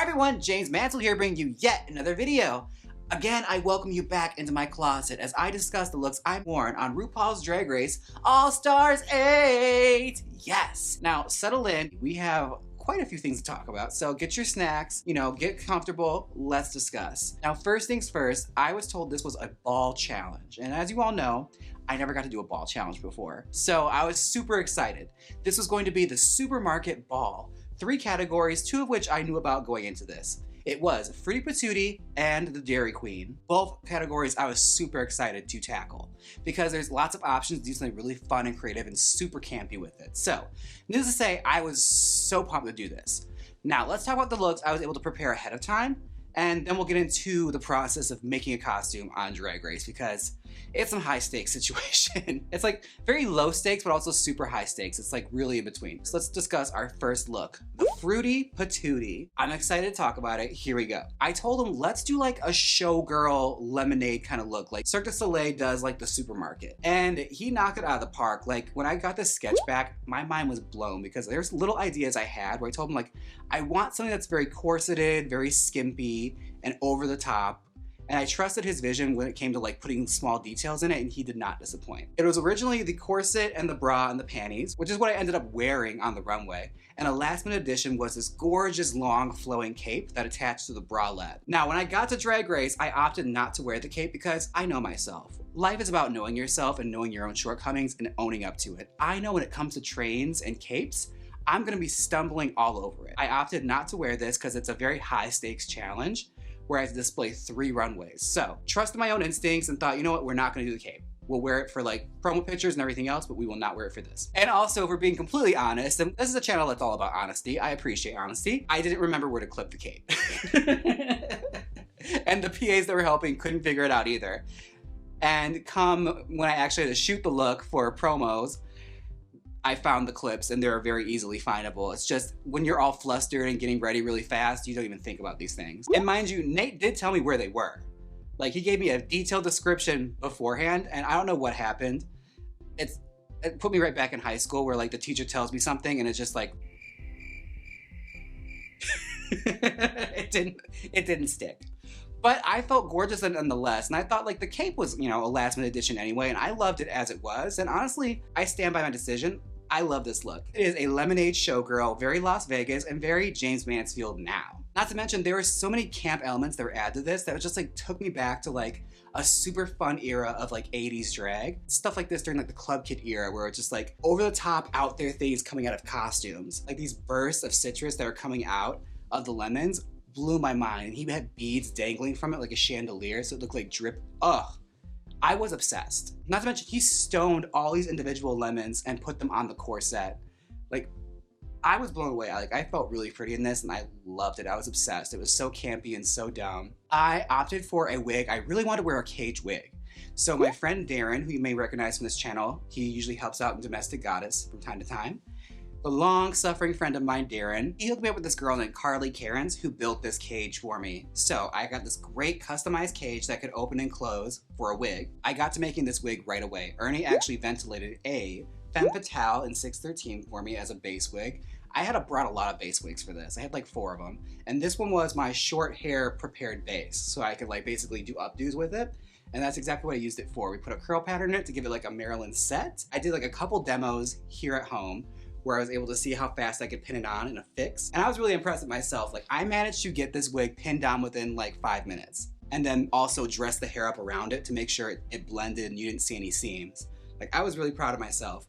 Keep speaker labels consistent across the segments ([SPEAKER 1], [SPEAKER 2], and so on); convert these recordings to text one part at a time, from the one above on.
[SPEAKER 1] everyone, James Mansfield here bringing you yet another video. Again, I welcome you back into my closet as I discuss the looks I've worn on RuPaul's Drag Race All-Stars 8. Yes. Now, settle in. We have quite a few things to talk about, so get your snacks, get comfortable, let's discuss. Now, first things first, I was told this was a ball challenge, and as you all know, I never got to do a ball challenge before, so I was super excited. This was going to be the supermarket ball. 3 categories, 2 of which I knew about going into this. It was Fruity Patootie and the Dairy Queen. Both categories I was super excited to tackle because there's lots of options to do something really fun and creative and super campy with it. So, needless to say, I was so pumped to do this. Now, let's talk about the looks I was able to prepare ahead of time, and then we'll get into the process of making a costume on Drag Race because it's some high stakes situation. It's like very low stakes, but also super high stakes. It's like really in between. So let's discuss our first look, the Fruity Patootie. I'm excited to talk about it. Here we go. I told him, let's do like a showgirl lemonade kind of look, like Cirque du Soleil does like the supermarket. And he knocked it out of the park. Like when I got this sketch back, my mind was blown because there's little ideas I had where I told him like, I want something that's very corseted, very skimpy and over the top. And I trusted his vision when it came to like putting small details in it, and he did not disappoint. It was originally the corset and the bra and the panties, which is what I ended up wearing on the runway. And a last minute addition was this gorgeous long flowing cape that attached to the bralette. Now, when I got to Drag Race, I opted not to wear the cape because I know myself. Life is about knowing yourself and knowing your own shortcomings and owning up to it. I know when it comes to trains and capes, I'm gonna be stumbling all over it. I opted not to wear this because it's a very high stakes challenge where I had to display 3 runways. So, trusted my own instincts and thought, you know what, we're not gonna do the cape. We'll wear it for like promo pictures and everything else, but we will not wear it for this. And also, if we're being completely honest, and this is a channel that's all about honesty, I appreciate honesty, I didn't remember where to clip the cape. And the PAs that were helping couldn't figure it out either. And come when I actually had to shoot the look for promos, I found the clips and they're very easily findable. It's just when you're all flustered and getting ready really fast, you don't even think about these things. And mind you, Nate did tell me where they were. Like he gave me a detailed description beforehand and I don't know what happened. It put me right back in high school where like the teacher tells me something and it's just like, it didn't stick. But I felt gorgeous nonetheless, and I thought like the cape was, a last minute addition anyway, and I loved it as it was, and honestly, I stand by my decision. I love this look. It is a lemonade showgirl, very Las Vegas, and very James Mansfield now. Not to mention, there were so many camp elements that were added to this that it just like took me back to like a super fun era of like 80s drag. Stuff like this during like the Club Kid era where it's just like over the top out there things coming out of costumes. Like these bursts of citrus that are coming out of the lemons blew my mind. And he had beads dangling from it like a chandelier so it looked like drip. Ugh. I was obsessed. Not to mention, he stoned all these individual lemons and put them on the corset. Like, I was blown away. I felt really pretty in this and I loved it. I was obsessed. It was so campy and so dumb. I opted for a wig. I really wanted to wear a cage wig. So my friend Darren, who you may recognize from this channel, he usually helps out in Domestic Goddess from time to time. The long-suffering friend of mine, Darren, he hooked me up with this girl named Carly Cairns who built this cage for me. So I got this great customized cage that could open and close for a wig. I got to making this wig right away. Ernie actually ventilated a femme fatale in 613 for me as a base wig. I had brought a lot of base wigs for this. I had like 4 of them. And this one was my short hair prepared base. So I could like basically do updos with it. And that's exactly what I used it for. We put a curl pattern in it to give it like a Maryland set. I did like a couple demos here at home where I was able to see how fast I could pin it on in a fix. And I was really impressed with myself. Like I managed to get this wig pinned on within like 5 minutes. And then also dress the hair up around it to make sure it blended and you didn't see any seams. Like I was really proud of myself.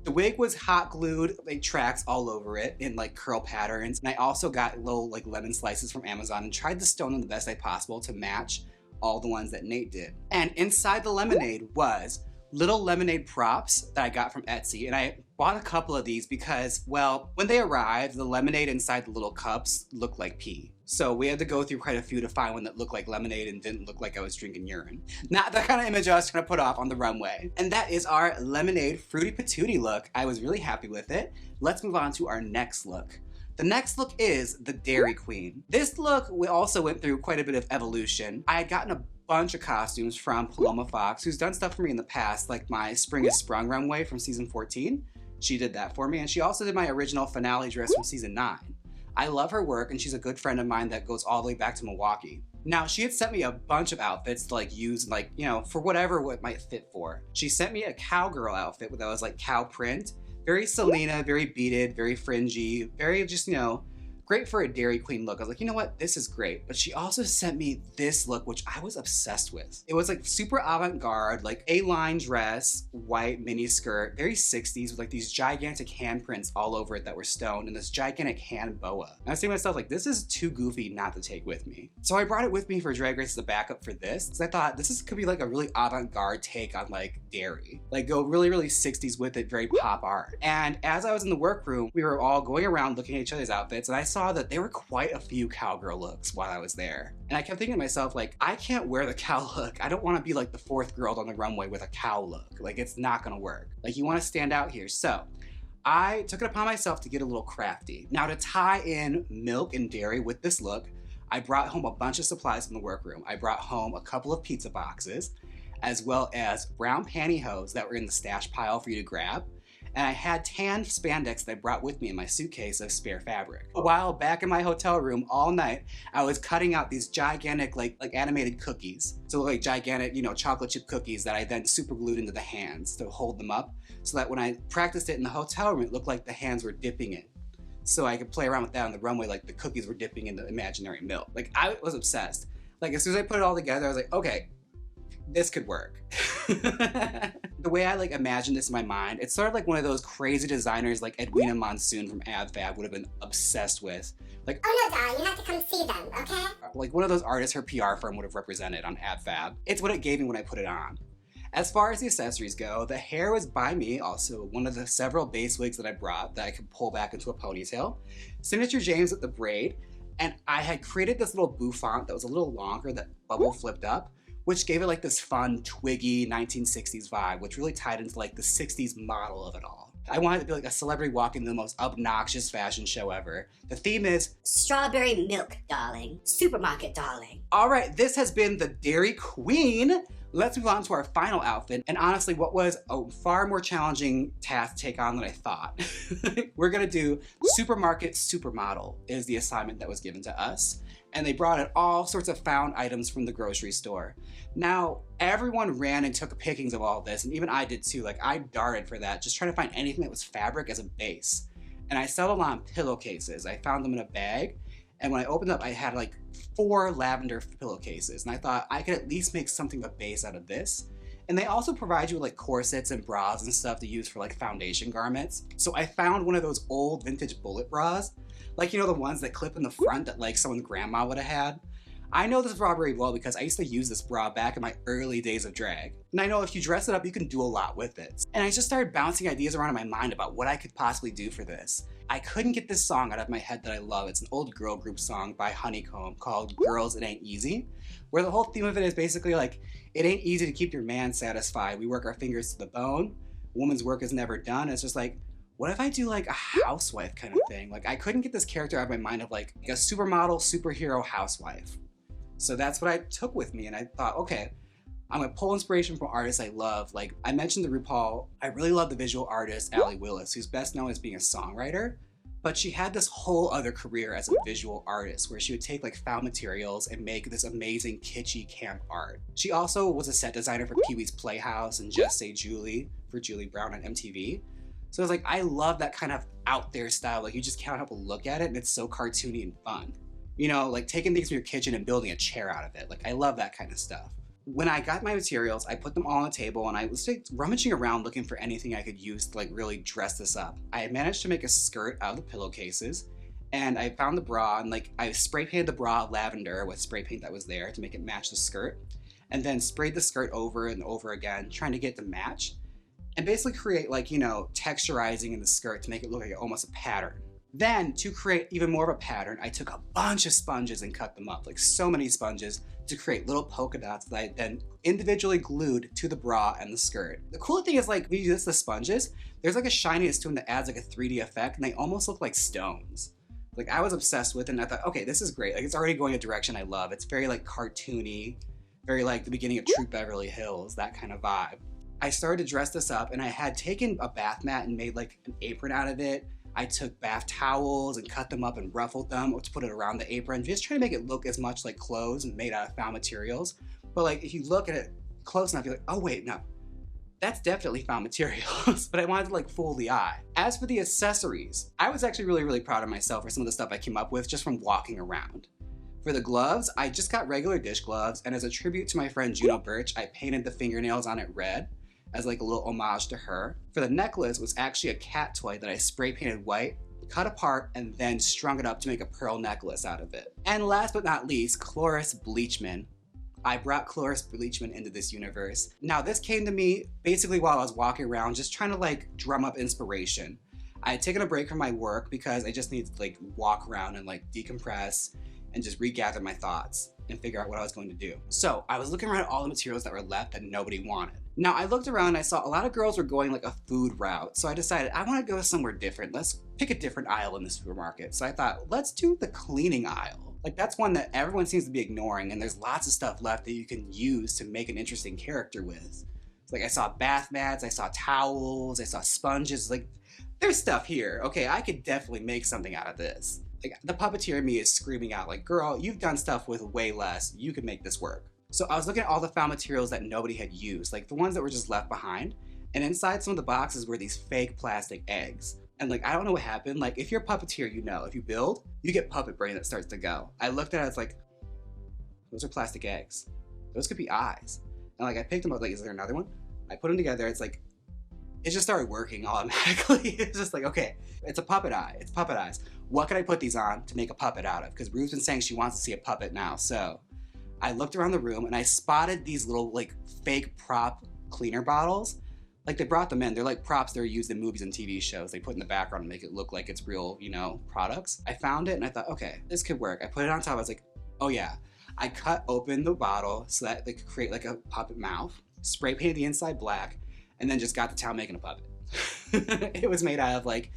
[SPEAKER 1] The wig was hot glued, like tracks all over it in like curl patterns. And I also got little like lemon slices from Amazon and tried to stone them the best way possible to match all the ones that Nate did. And inside the lemonade was little lemonade props that I got from Etsy, and I bought a couple of these because, well, when they arrived, the lemonade inside the little cups looked like pee. So we had to go through quite a few to find one that looked like lemonade and didn't look like I was drinking urine. Not the kind of image I was trying to put off on the runway. And that is our lemonade Fruity Patootie look. I was really happy with it. Let's move on to our next look. The next look is the Dairy Queen. This look we also went through quite a bit of evolution. I had gotten a bunch of costumes from Paloma Fox, who's done stuff for me in the past, like my Spring is Sprung runway from season 14. She did that for me, and she also did my original finale dress from season 9. I love her work, and she's a good friend of mine that goes all the way back to Milwaukee. Now, she had sent me a bunch of outfits to like use, like, you know, for whatever what might fit for. She sent me a cowgirl outfit that was like cow print, very Selena, very beaded, very fringy, very just, you know, great for a Dairy Queen look. I was like, you know what, this is great. But she also sent me this look, which I was obsessed with. It was like super avant-garde, like A-line dress, white mini skirt, very 60s with like these gigantic handprints all over it that were stoned and this gigantic hand boa. And I was saying to myself, like, this is too goofy not to take with me. So I brought it with me for Drag Race as a backup for this, because I thought could be like a really avant-garde take on like Dairy. Like go really, really 60s with it, very pop art. And as I was in the workroom, we were all going around looking at each other's outfits, and I saw that there were quite a few cowgirl looks while I was there. And I kept thinking to myself, like, I can't wear the cow look. I don't want to be like the fourth girl on the runway with a cow look. Like, it's not gonna work. Like, you want to stand out here. So I took it upon myself to get a little crafty. Now, to tie in milk and dairy with this look, I brought home a bunch of supplies from the workroom. I brought home a couple of pizza boxes, as well as brown pantyhose that were in the stash pile for you to grab. And I had tan spandex that I brought with me in my suitcase of spare fabric. While back in my hotel room all night, I was cutting out these gigantic, like animated cookies. So like gigantic, you know, chocolate chip cookies that I then super glued into the hands to hold them up, so that when I practiced it in the hotel room, it looked like the hands were dipping it. So I could play around with that on the runway, like the cookies were dipping in the imaginary milk. Like, I was obsessed. Like, as soon as I put it all together, I was like, okay, this could work. The way I like imagined this in my mind, it's sort of like one of those crazy designers like Edwina Monsoon from AbFab would have been obsessed with. Like,
[SPEAKER 2] oh no, darling, you have to come see them, okay?
[SPEAKER 1] Like one of those artists her PR firm would have represented on AbFab. It's what it gave me when I put it on. As far as the accessories go, the hair was by me, also one of the several base wigs that I brought that I could pull back into a ponytail. Signature Jaymes with the braid, and I had created this little bouffant that was a little longer that bubble flipped up, which gave it like this fun, twiggy 1960s vibe, which really tied into like the 60s model of it all. I wanted it to be like a celebrity walking the most obnoxious fashion show ever. The theme is
[SPEAKER 2] strawberry milk, darling. Supermarket, darling.
[SPEAKER 1] All right, this has been the Dairy Queen. Let's move on to our final outfit, and honestly, what was a far more challenging task to take on than I thought. We're gonna do Supermarket Supermodel is the assignment that was given to us, and they brought in all sorts of found items from the grocery store. Now, everyone ran and took pickings of all this, and even I did too. Like, I darted for that, just trying to find anything that was fabric as a base. And I settled on pillowcases. I found them in a bag, and when I opened up, I had like 4 lavender pillowcases, and I thought I could at least make something of a base out of this. And they also provide you with like corsets and bras and stuff to use for like foundation garments. So I found one of those old vintage bullet bras, like, you know, the ones that clip in the front that like someone's grandma would have had. I know this bra very well because I used to use this bra back in my early days of drag. And I know if you dress it up, you can do a lot with it. And I just started bouncing ideas around in my mind about what I could possibly do for this. I couldn't get this song out of my head that I love. It's an old girl group song by Honeycomb called Girls, It Ain't Easy, where the whole theme of it is basically like, it ain't easy to keep your man satisfied. We work our fingers to the bone. Woman's work is never done. It's just like, what if I do like a housewife kind of thing? Like, I couldn't get this character out of my mind of like a supermodel, superhero housewife. So that's what I took with me, and I thought, okay, I'm gonna pull inspiration from artists I love. Like, I mentioned the RuPaul. I really love the visual artist, Allie Willis, who's best known as being a songwriter, but she had this whole other career as a visual artist where she would take like found materials and make this amazing kitschy camp art. She also was a set designer for Pee-wee's Playhouse and Just Say Julie for Julie Brown on MTV. So I was like, I love that kind of out there style. Like, you just can't help but look at it, and it's so cartoony and fun. You know, like taking things from your kitchen and building a chair out of it. Like, I love that kind of stuff. When I got my materials, I put them all on the table, and I was like rummaging around looking for anything I could use to like really dress this up. I had managed to make a skirt out of the pillowcases, and I found the bra, and like I spray painted the bra lavender with spray paint that was there to make it match the skirt, and then sprayed the skirt over and over again, trying to get it to match, and basically create like, you know, texturizing in the skirt to make it look like almost a pattern. Then, to create even more of a pattern, I took a bunch of sponges and cut them up, like so many sponges, to create little polka dots that I then individually glued to the bra and the skirt. The cool thing is, like, when you use the sponges, there's like a shininess to them that adds like a 3D effect, and they almost look like stones. Like, I was obsessed with it, and I thought, okay, this is great. Like, it's already going a direction I love. It's very like cartoony, very like the beginning of True Beverly Hills, that kind of vibe. I started to dress this up, and I had taken a bath mat and made like an apron out of it. I took bath towels and cut them up and ruffled them to put it around the apron, just trying to make it look as much like clothes made out of found materials. But like, if you look at it close enough, you're like, oh wait, no, that's definitely found materials. But I wanted to like fool the eye. As for the accessories, I was actually really proud of myself for some of the stuff I came up with just from walking around. For the gloves, I just got regular dish gloves, and as a tribute to my friend Juno Birch, I painted the fingernails on it red as like a little homage to her. For the necklace, was actually a cat toy that I spray painted white, cut apart, and then strung it up to make a pearl necklace out of it. And last but not least, Cloris Bleachman. I brought Cloris Bleachman into this universe. Now this came to me basically while I was walking around, just trying to like drum up inspiration. I had taken a break from my work because I just needed to like walk around and like decompress and just regather my thoughts and figure out what I was going to do. So I was looking around at all the materials that were left that nobody wanted. Now I looked around and I saw a lot of girls were going like a food route. So I decided I want to go somewhere different. Let's pick a different aisle in the supermarket. So I thought, let's do the cleaning aisle. Like that's one that everyone seems to be ignoring, and there's lots of stuff left that you can use to make an interesting character with. Like I saw bath mats, I saw towels, I saw sponges, like there's stuff here. Okay, I could definitely make something out of this. Like the puppeteer in me is screaming out like, girl, you've done stuff with way less, you could make this work. So I was looking at all the found materials that nobody had used, like the ones that were just left behind. And inside some of the boxes were these fake plastic eggs. And like, I don't know what happened. Like if you're a puppeteer, you know, if you build, you get puppet brain that starts to go. I looked at it, it's like, those are plastic eggs. Those could be eyes. And like, I picked them up, like, is there another one? I put them together, it's like, it just started working automatically. It's just like, okay, it's a puppet eye, it's puppet eyes. What could I put these on to make a puppet out of? Because Ruth's been saying she wants to see a puppet now. So I looked around the room and I spotted these little like fake prop cleaner bottles. Like they brought them in, they're like props that are used in movies and TV shows. They put in the background and make it look like it's real, you know, products. I found it and I thought, okay, this could work. I put it on top, I was like, oh yeah. I cut open the bottle so that they could create like a puppet mouth, spray painted the inside black, and then just got to town making a puppet. It was made out of like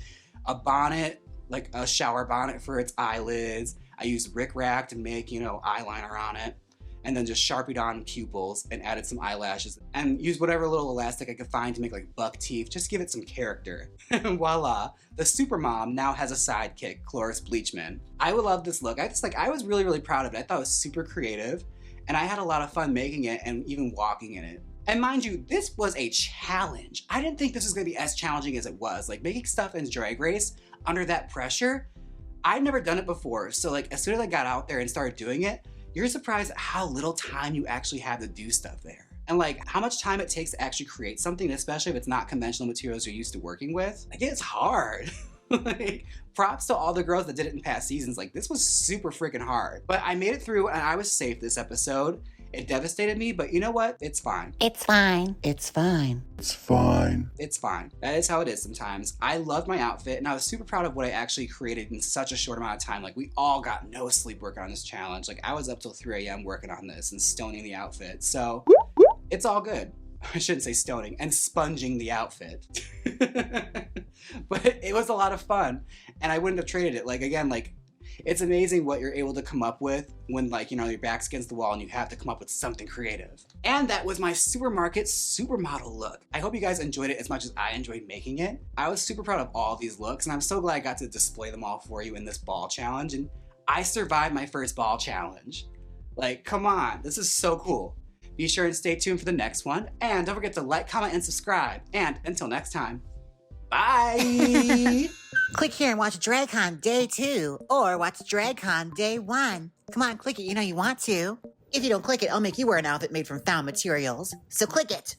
[SPEAKER 1] a bonnet, like a shower bonnet for its eyelids. I used rickrack to make, you know, eyeliner on it, and then just sharpied on pupils and added some eyelashes and used whatever little elastic I could find to make like buck teeth, just give it some character. And voila, the super mom now has a sidekick, Cloris Bleachman. I would love this look. I was really proud of it. I thought it was super creative and I had a lot of fun making it and even walking in it. And mind you, this was a challenge. I didn't think this was gonna be as challenging as it was. Like making stuff in Drag Race under that pressure, I'd never done it before. So like as soon as I got out there and started doing it, you're surprised at how little time you actually have to do stuff there. And like how much time it takes to actually create something, especially if it's not conventional materials you're used to working with. Like it's hard. Like props to all the girls that did it in past seasons. Like this was super freaking hard. But I made it through and I was safe this episode. It devastated me, but you know what? It's fine.
[SPEAKER 2] It's fine. It's fine.
[SPEAKER 3] It's fine.
[SPEAKER 1] It's fine. That is how it is sometimes. I loved my outfit and I was super proud of what I actually created in such a short amount of time. Like we all got no sleep working on this challenge. Like I was up till 3 a.m. working on this and stoning the outfit. So it's all good. I shouldn't say stoning, and sponging the outfit. But it was a lot of fun and I wouldn't have traded it. Like again, like it's amazing what you're able to come up with when like, you know, your back's against the wall and you have to come up with something creative. And that was my supermarket supermodel look. I hope you guys enjoyed it as much as I enjoyed making it. I was super proud of all these looks and I'm so glad I got to display them all for you in this ball challenge. And I survived my first ball challenge. Like, come on, this is so cool. Be sure and stay tuned for the next one. And don't forget to like, comment, and subscribe. And until next time, bye!
[SPEAKER 4] Click here and watch DragCon Day 2 or watch DragCon Day 1. Come on, click it, you know you want to. If you don't click it, I'll make you wear an outfit made from found materials. So click it.